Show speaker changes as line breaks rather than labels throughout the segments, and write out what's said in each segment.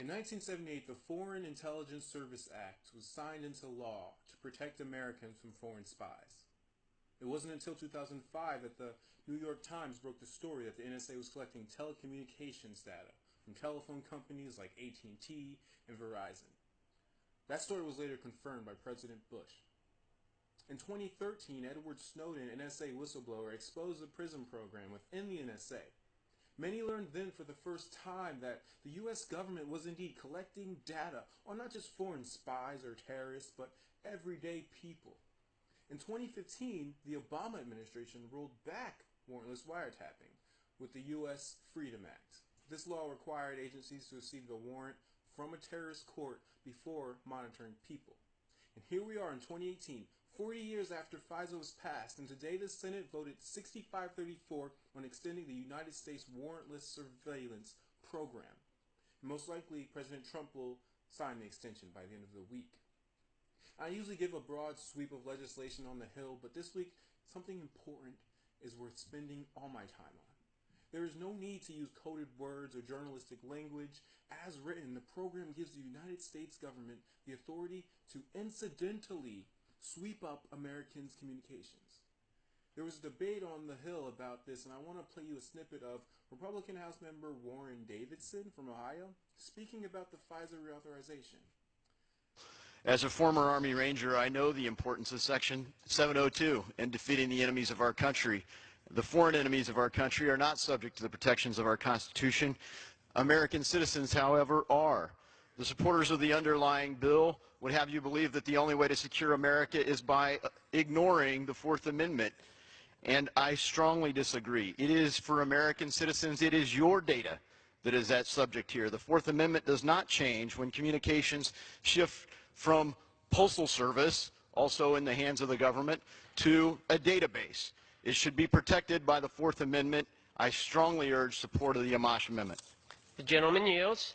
In 1978, the Foreign Intelligence Service Act was signed into law to protect Americans from foreign spies. It wasn't until 2005 that the New York Times broke the story that the NSA was collecting telecommunications data from telephone companies like AT&T and Verizon. That story was later confirmed by President Bush. In 2013, Edward Snowden, NSA whistleblower, exposed the PRISM program within the NSA. Many learned then for the first time that the U.S. government was indeed collecting data on not just foreign spies or terrorists, but everyday people. In 2015, the Obama administration rolled back warrantless wiretapping with the U.S. Freedom Act. This law required agencies to receive a warrant from a terrorist court before monitoring people. And here we are in 2018, 40 years after FISA was passed, and today the Senate voted 65-34 on extending the United States warrantless surveillance program. And most likely, President Trump will sign the extension by the end of the week. I usually give a broad sweep of legislation on the Hill, but this week, something important is worth spending all my time on. There is no need to use coded words or journalistic language. As written, the program gives the United States government the authority to incidentally sweep up Americans' communications. There was a debate on the Hill about this, and I want to play you a snippet of Republican House member Warren Davidson from Ohio speaking about the FISA reauthorization.
As a former Army Ranger, I know the importance of Section 702 in defeating the enemies of our country. The foreign enemies of our country are not subject to the protections of our Constitution. American citizens, however, are. The supporters of the underlying bill would have you believe that the only way to secure America is by ignoring the Fourth Amendment. And I strongly disagree. It is for American citizens, it is your data that is at subject here. The Fourth Amendment does not change when communications shift from postal service, also in the hands of the government, to a database. It should be protected by the Fourth Amendment. I strongly urge support of the Amash Amendment.
The gentleman yields.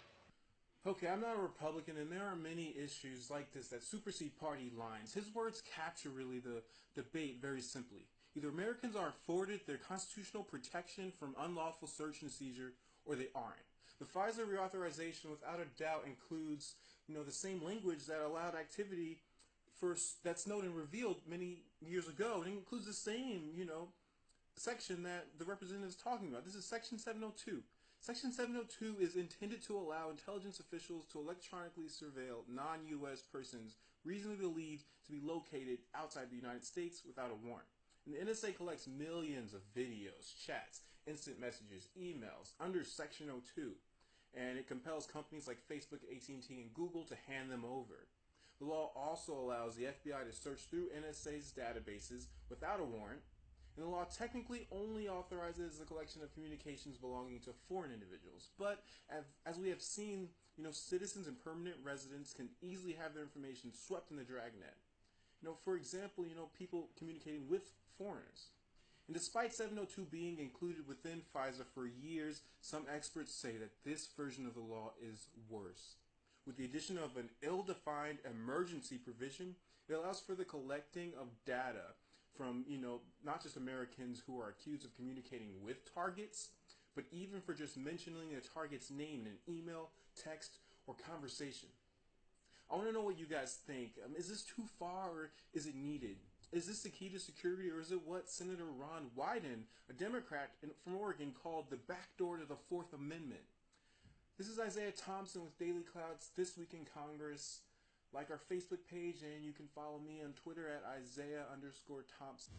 Okay, I'm not a Republican, and there are many issues like this that supersede party lines. His words capture really the debate very simply. Either Americans are afforded their constitutional protection from unlawful search and seizure, or they aren't. The FISA reauthorization, without a doubt, includes, the same language that allowed activity that Snowden revealed many years ago. It includes the same, section that the representative is talking about. This is Section 702. Section 702 is intended to allow intelligence officials to electronically surveil non-U.S. persons reasonably believed to be located outside the United States without a warrant. And the NSA collects millions of videos, chats, instant messages, emails under Section 02, and it compels companies like Facebook, AT&T, and Google to hand them over. The law also allows the FBI to search through NSA's databases without a warrant, and the law technically only authorizes the collection of communications belonging to foreign individuals. But as we have seen, citizens and permanent residents can easily have their information swept in the dragnet. For example, people communicating with foreigners. And despite 702 being included within FISA for years, some experts say that this version of the law is worse. With the addition of an ill-defined emergency provision, it allows for the collecting of data from, not just Americans who are accused of communicating with targets, but even for just mentioning a target's name in an email, text, or conversation. I want to know what you guys think. Is this too far, or is it needed? Is this the key to security, or is it what Senator Ron Wyden, a Democrat from Oregon, called the backdoor to the Fourth Amendment? This is Iziah Thompson with Daily Clouds This Week in Congress. Like our Facebook page, and you can follow me on Twitter at Iziah_Thompson.